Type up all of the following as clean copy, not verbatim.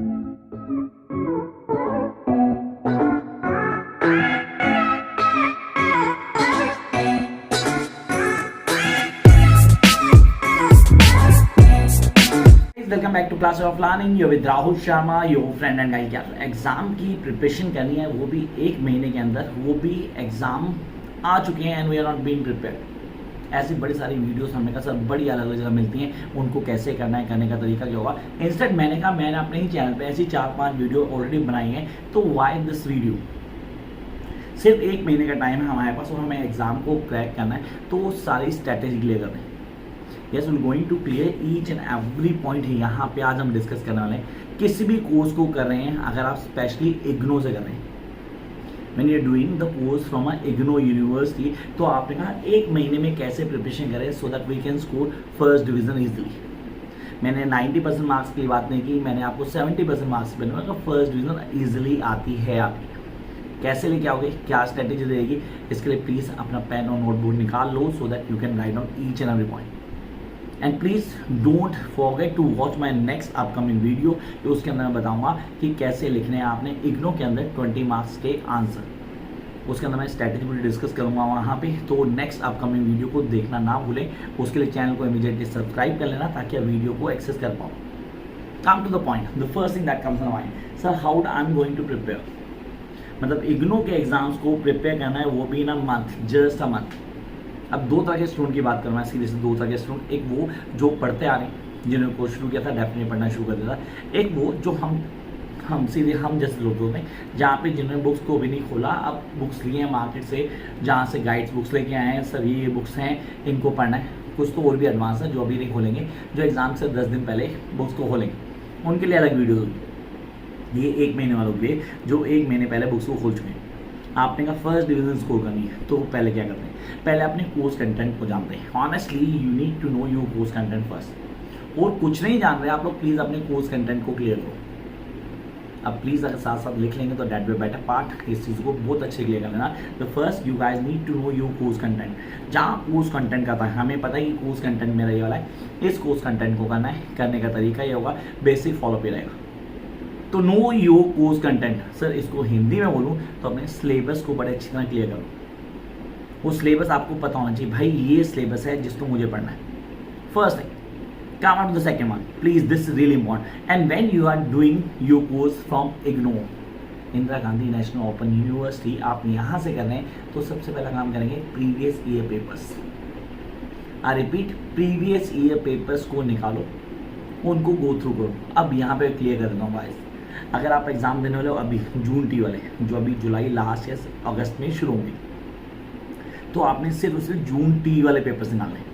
Welcome back to class of learning. You with Rahul Sharma, your friend and guide. क्या exam की preparation करनी है, वो भी एक महीने के अंदर, वो भी एग्जाम आ चुके हैं and we are not being prepared. ऐसी बड़ी सारी वीडियोस हमने कहा सर बड़ी अलग अलग जगह मिलती हैं, उनको कैसे करना है, करने का तरीका क्या होगा। इंस्टेंट मैंने कहा मैंने अपने ही चैनल पे ऐसी 4-5 वीडियो ऑलरेडी बनाई हैं, तो वाई दिस वीडियो। सिर्फ एक महीने का टाइम है हमारे पास और हमें एग्जाम को क्रैक करना है, तो सारी स्ट्रैटेजी क्लियर करना है। Yes, we going to clear each and every point है यहाँ पे आज हम डिस्कस करने वाले हैं। किसी भी कोर्स को कर रहे हैं, अगर आप स्पेशली इग्नो से कर रहे हैं, when you are doing the course from a IGNOU university, तो आपने कहा एक महीने में कैसे प्रिपरेशन करें so that we can score first division easily. मैंने 90% मार्क्स की बात नहीं की, मैंने आपको 70% मार्क्स पे बोला फर्स्ट डिवीजन ईजिली आती है आपकी। कैसे लेके आओगे, क्या स्ट्रेटेजी रहेगी, इसके लिए प्लीज़ अपना पेन और नोटबुक निकाल लो so that you can write down each and every point. And please don't forget to watch my next upcoming video, तो उसके अंदर मैं बताऊंगा कि कैसे लिखने हैं आपने इग्नो के अंदर 20 मार्क्स के आंसर। उसके अंदर मैं स्ट्रैटेजी पूरी डिस्कस करूंगा वहाँ पे, तो नेक्स्ट अपकमिंग वीडियो को देखना ना भूलें। उसके लिए चैनल को इमीडिएटली सब्सक्राइब कर लेना ताकि आप वीडियो को एक्सेस कर पाओ। Come to the point, the first thing that comes in mind, sir how I am going to prepare. मतलब इग्नो के एग्जाम्स को प्रिपेयर करना है, वो भी in a month, just a month. अब दो तरह के स्टूडेंट की बात करूँ मैं सीधे से, दो तरह के स्टूडेंट, एक वो जो पढ़ते आ रहे हैं, जिन्होंने कोर्स शुरू किया था डेफिनेटली पढ़ना शुरू कर दिया था, एक वो जो हम सीधे हम जैसे लोग होते हैं जहाँ पे जिन्होंने बुक्स को भी नहीं खोला, अब बुक्स लिए हैं मार्केट से, जहाँ से गाइड्स बुक्स लेके आए हैं, सर ये बुक्स हैं इनको पढ़ना है। कुछ तो और भी एडवांस है जो अभी नहीं खोलेंगे, जो एग्जाम से 10 दिन पहले बुक्स को खोलेंगे, उनके लिए अलग वीडियो होगी। ये एक महीने वालों के लिए जो एक महीने पहले बुक्स को खोल चुके हैं। आपने कहा फर्स्ट डिवीजन स्कोर करनी है, तो पहले क्या करते हैं, पहले अपने कोर्स कंटेंट को जानते हैं। Honestly you need to know your course content first. और कुछ नहीं जान रहे आप लोग, प्लीज़ अपने कोर्स कंटेंट को क्लियर करो। अब प्लीज़ अगर साथ साथ लिख लेंगे तो डेट बी बेटर पार्ट, इस चीज़ को बहुत अच्छे क्लियर कर लेना। तो first you guys need to know your course content. जहाँ कोर्स कंटेंट का था, हमें पता है कि कोर्स कंटेंट मेरा ये वाला है, इस कोर्स कंटेंट को करना है, करने का तरीका ये होगा, बेसिक फॉलो पे रहेगा। तो no your course content, sir इसको हिंदी में बोलूँ तो अपने सिलेबस को बड़े अच्छी तरह क्लियर करो। वो सिलेबस आपको पता होना चाहिए, भाई ये सिलेबस है जिसको मुझे पढ़ना है। First thing, come out the second one, please this is really important. And when you are doing your course from IGNOU, Indira Gandhi national open university, आप यहाँ से कर रहे हैं, तो सबसे पहला काम करेंगे previous year papers. I repeat, previous year papers को निकालो, उनको गो थ्रू करो। अब यहाँ पे क्लियर कर देता हूँ गाइस, अगर आप एग्जाम देने वाले हो अभी जून टी वाले, जो अभी जुलाई लास्ट या अगस्त में शुरू होंगे, तो आपने सिर्फ और सिर्फ जून टी वाले पेपर्स निकालने हैं।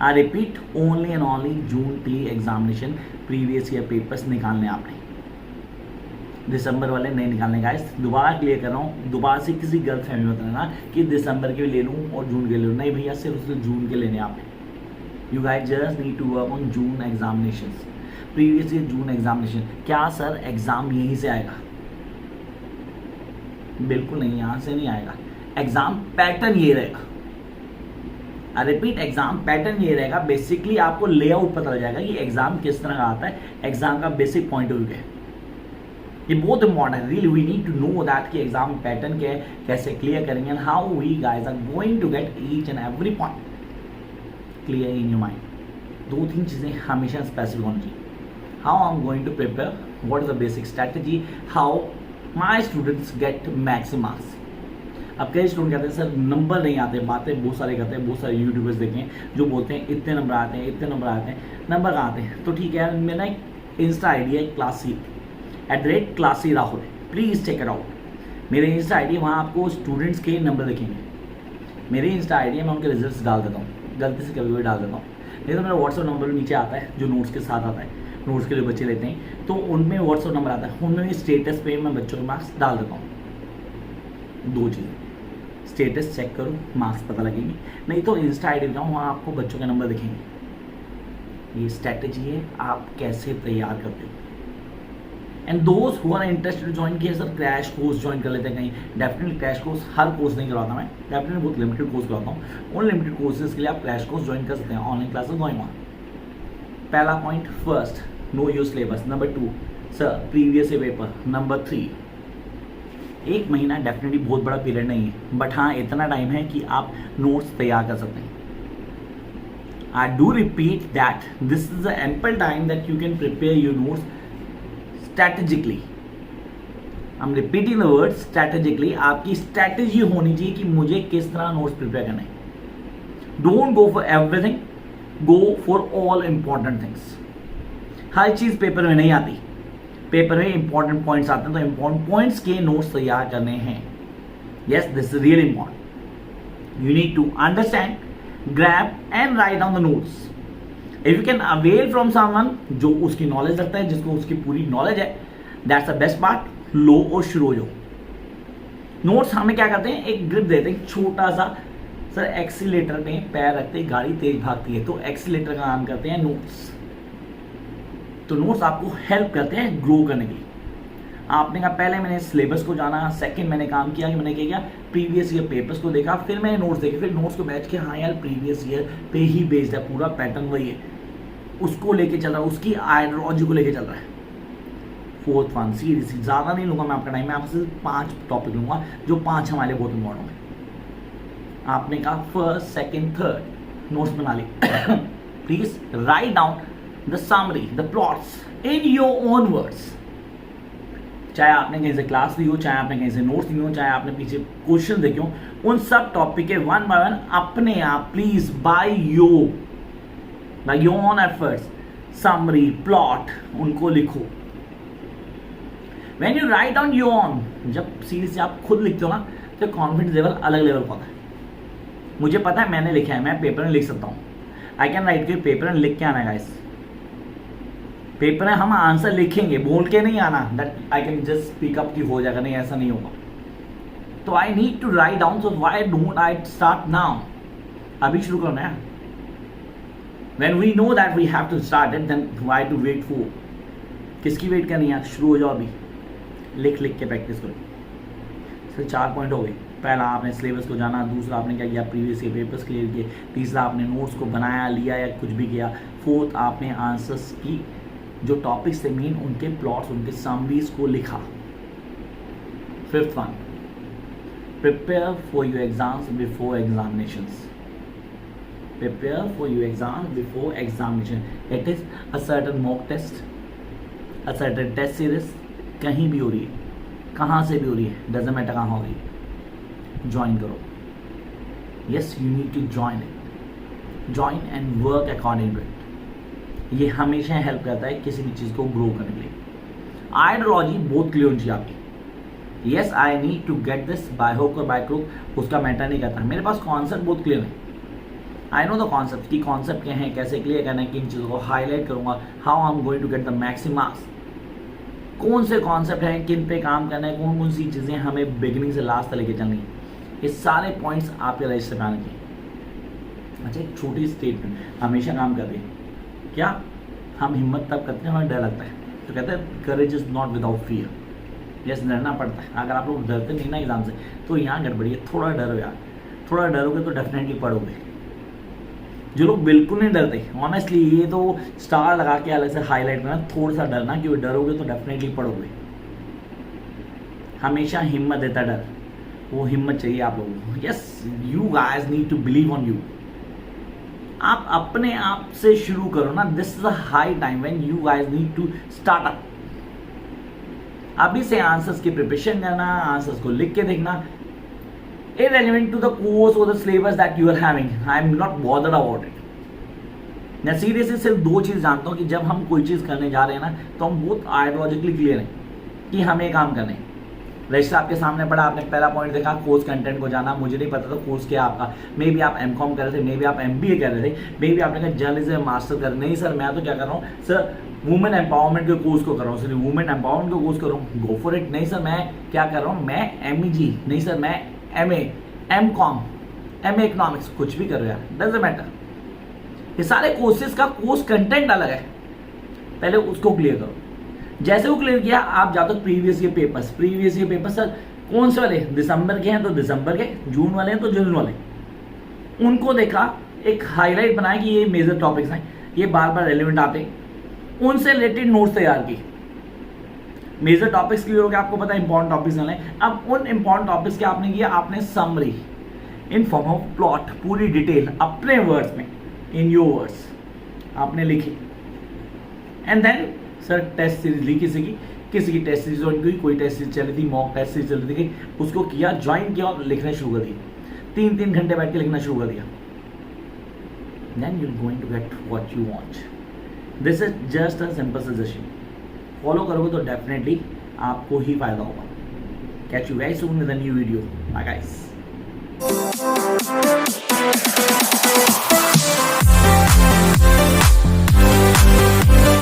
I repeat, only and only June T examination previous year papers निकालने आपने, दिसंबर वाले नहीं निकालने गाइस। दोबारा क्लियर कर रहा हूँ, दोबारा से किसी गलत फहमी मत लेना कि दिसंबर के भी ले लूँ और जून के ले लूँ, नहीं भैया, सिर्फ सिर्फ जून के लेने आपने। You guys just need to work on June examinations, previous year June examination. क्या सर एग्जाम यहीं से आएगा? बिल्कुल नहीं, यहाँ से नहीं आएगा। एग्जाम पैटर्न ये रहेगा। आई रिपीट, एग्जाम पैटर्न ये रहेगा। बेसिकली आपको लेआउट पता लग जाएगा कि एग्जाम किस तरह का आता है, एग्जाम का बेसिक पॉइंट ऑफ व्यू है। ये बहुत इंपॉर्टेंट है, really we need to know that कि एग्जाम पैटर्न क्या है, कैसे क्लियर करेंगे, and how we guys are going to get each and every point clear in your mind. दो तीन चीजें हमेशा स्पेसिफिक होनी चाहिए। How I'm going to prepare, what is the basic strategy, how my students get maximum marks। अब कई student कहते हैं सर नंबर नहीं आते, बातें बहुत सारे करते हैं, बहुत सारे यूट्यूबर्स देखें जो बोलते हैं इतने नंबर आते हैं, इतने नंबर आते हैं, नंबर कहाँ आते हैं। तो ठीक है, मेरा एक इंस्टा आईडी है classy @ Rahul, please check it out. मेरे इंस्टा आईडी वहाँ आपको स्टूडेंट्स के नंबर दिखेंगे। मेरी इंस्टा आईडी है, मैं उनके रिजल्ट्स डाल देता हूँ, गलती से कभी कभी डाल देता हूँ, नहीं तो मेरा व्हाट्सअप नंबर नीचे आता है जो नोट्स के साथ आता है, नोट्स के लिए बच्चे लेते हैं, तो उनमें व्हाट्सअप नंबर आता है, उनमें भी स्टेटस पे मैं बच्चों के मार्क्स डाल देता हूँ। दो चीज़ें, स्टेटस चेक करो, मार्क्स पता लगेंगे, नहीं तो इंस्टा आईडी दिखाऊँ, वहाँ आपको बच्चों के नंबर दिखेंगे। ये स्ट्रैटेजी है, आप कैसे तैयार करते हो। And those who are interested join किया सर क्रैश कोर्स ज्वाइन कर लेते हैं कहीं, डेफिनेटली क्रैश कोर्स, हर कोर्स नहीं करवाता मैं, डेफिनेटली बहुत लिमिटेड कोर्स करवाता हूँ। उन लिमिटेड कोर्सेज के लिए आप क्रैश कोर्स ज्वाइन कर सकते हैं, ऑनलाइन क्लासेस गोइंग ऑन। पहला point, first know your syllabus. Number 2 sir previous year paper. Number 3 एक महीना डेफिनेटली बहुत बड़ा पीरियड नहीं है, बट हाँ इतना टाइम है कि आप नोट्स तैयार कर सकते हैं। I do repeat that this is the ample time that you can prepare your notes strategically. I'm repeating the word strategically. आपकी स्ट्रैटेजी होनी चाहिए कि मुझे किस तरह नोट्स प्रिपेयर करना है। Don't go for everything, go for all important things. Her cheese paper में नहीं आती, पेपर में इंपॉर्टेंट पॉइंट्स आते हैं, तो इंपॉर्टेंट पॉइंट्स के नोट्स तैयार करने हैं। Yes, this is really important. You need to understand, grab and write down the notes. If you can avail from someone जो उसकी नॉलेज रखता है, जिसको उसकी पूरी नॉलेज है, that's the best part. लो और शुरू हो जाओ। नोट्स हमें क्या करते हैं, एक ग्रिप देते हैं छोटा सा। सर एक्सीलेटर में पैर रखते हैं, गाड़ी तेज भागती है, तो एक्सीलेटर का काम करते हैं नोट्स। तो नोट्स आपको हेल्प करते हैं ग्रो करने के लिए। आपने कहा पहले मैंने सिलेबस को जाना, सेकंड मैंने काम किया कि मैंने क्या किया, प्रीवियस ईयर पेपर्स को देखा, फिर मैंने नोट्स देखे, फिर नोट्स को बैठ के हाँ यार प्रीवियस ईयर पे ही बेस्ड है, पूरा पैटर्न वही है, उसको लेके चल रहा है, उसकी आइडियोलॉजी को लेके चल रहा है। फोर्थ वन सीरियसली ज़्यादा नहीं लूँगा मैं आपका टाइम, मैं आपसे सिर्फ 5 टॉपिक लूँगा जो 5 हमारे बहुत इंपॉर्टेंट है। आपने कहा फर्स्ट सेकेंड थर्ड नोट्स बना ली। Please write down the summary, the plots in your own words. चाहे आपने कहीं से क्लास ली हो, चाहे आपने कहीं से नोट्स लिए हो, चाहे आपने पीछे क्वेश्चन देखे हो, उन सब टॉपिक के वन बाय वन अपने आप please by your own efforts summary plot उनको लिखो। When you write down your own, जब सीरीज आप खुद लिखते हो ना, तो कॉन्फिडेंस लेवल अलग लेवल का होता है। मुझे पता है मैंने लिखा है, मैं पेपर में लिख सकता हूँ। आई कैन राइट के पेपर में लिख के आना गाइस, पेपर में हम आंसर लिखेंगे, बोल के नहीं आना that I can just speak up की हो जाएगा, नहीं ऐसा नहीं होगा। तो I need to write down, so why don't I start now, अभी शुरू करना है। When we know that we have to start it, then why to wait for, किसकी वेट करनी है, शुरू हो जाओ अभी, लिख लिख के प्रैक्टिस करो। सर 4 पॉइंट हो गए। पहला आपने सिलेबस को जाना, दूसरा आपने क्या किया, प्रीवियस ईयर पेपर्स क्लियर किए, तीसरा आपने नोट्स को बनाया लिया या कुछ भी किया, फोर्थ आपने आंसर्स की जो टॉपिक्स थे मेन उनके प्लॉट्स उनके समरीज को लिखा। Fifth one prepare for your exams before examinations. Prepare for your exams before examination. It is a certain mock test, a certain test series, कहीं भी हो रही है, कहाँ से भी हो रही है, डजंट मैटर कहाँ हो रही है, ज्वाइन करो। Yes you need to join it, join and work according to it. ये हमेशा हेल्प करता है किसी भी चीज़ को ग्रो करने के लिए। आइडियोलॉजी बहुत क्लियर होनी चाहिए आपकी। Yes I need to get this by hook और बाय क्रुक, उसका मैटर नहीं करता, मेरे पास कॉन्सेप्ट बहुत क्लियर है। आई नो द कॉन्सेप्ट कि कॉन्सेप्ट क्या है, कैसे क्लियर करना है, किन चीज़ों को हाईलाइट करूंगा, how I am going to get the maximum marks, कौन से कॉन्सेप्ट हैं, किन पे काम करना है, कौन कौन सी चीज़ें हमें बिगिनिंग से लास्ट तक लेके चलनी है, ये सारे पॉइंट्स आपके रजिस्टर में आने चाहिए। अच्छा एक छोटी स्टेटमेंट हमेशा काम करती है, क्या हम हिम्मत तब करते हैं हमें डर लगता है, तो कहते हैं courage is not without fear. Yes डरना पड़ता है, अगर आप लोग डरते नहीं ना एग्जाम से तो यहाँ गड़बड़ी है, थोड़ा डरो यार, थोड़ा डरोगे तो डेफिनेटली पढ़ोगे। जो लोग बिल्कुल नहीं डरते, ऑनेस्टली ये तो स्टार लगा के अलग से हाईलाइट करना, थोड़ा सा डरना, क्योंकि डरोगे तो डेफिनेटली पढ़ोगे। हमेशा हिम्मत देता डर, वो हिम्मत चाहिए आप लोगों को। Yes you guys need to believe on you. आप अपने आप से शुरू करो ना, this is a high time when you guys need to start up. अभी से आंसर्स की प्रिपरेशन करना, आंसर्स को लिख के देखना, irrelevant to the course or the syllabus that you are having, I am not bothered about it. मैं seriously सिर्फ 2 चीज़ जानता हूँ कि जब हम कोई चीज़ करने जा रहे हैं ना, तो हम बहुत आइडियोलॉजिकली क्लियर हैं कि हमें काम करना है। रजिस्टर आपके सामने पड़ा, आपने पहला पॉइंट देखा, कोर्स कंटेंट को जाना, मुझे नहीं पता था कोर्स क्या आपका, मे बी आप एमकॉम कर रहे थे, मे बी आप MBA कर रहे थे, मे बी आपने कहा जर्नलिज्म मास्टर कर, नहीं सर मैं तो क्या कर रहा हूँ सर वुमेन एम्पावरमेंट के कोर्स को कर रहा हूँ, सर वुमेन एम्पावरमेंट के कोर्स कर रहा हूँ, गो फॉर इट। नहीं सर मैं क्या कर रहा हूँ, मैं MEG, नहीं सर मैं MA, MCOM, MA इकोनॉमिक्स, कुछ भी कर रहे हैं, डजंट मैटर। ये सारे कोर्सेज का कोर्स कंटेंट अलग है, पहले उसको क्लियर करो। जैसे वो क्लियर किया आप जाते हो previous year papers. Previous year paper sir कौन से वाले, दिसंबर के हैं तो दिसंबर के, जून वाले हैं तो जून वाले, उनको देखा, एक हाईलाइट बनाया कि ये मेजर टॉपिक्स हैं, ये बार बार रेलिवेंट आते, उनसे रिलेटेड नोट्स तैयार की। मेजर टॉपिक्स क्लियर हो गया, आपको पता है इंपॉर्टेंट टॉपिक्स हैं। अब उन इंपॉर्टेंट टॉपिक्स के आपने किया, आपने summary in form of plot, पूरी डिटेल अपने वर्ड्स में, इन योर वर्ड्स आपने लिखी। And then sir test series ली किसी की टेस्ट सीरीज ज्वाइन की, कोई टेस्ट सीरीज चल रही थी, मॉक टेस्ट सीरीज चल रही थी, उसको किया, ज्वाइन किया और लिखना शुरू कर दिया। 3-3 घंटे बैठ के लिखना शुरू कर दिया। Then you are going to get what you want. This is just a simple suggestion. Follow करोगे तो डेफिनेटली आपको ही फायदा होगा। Catch you guys soon with a new video. Bye guys.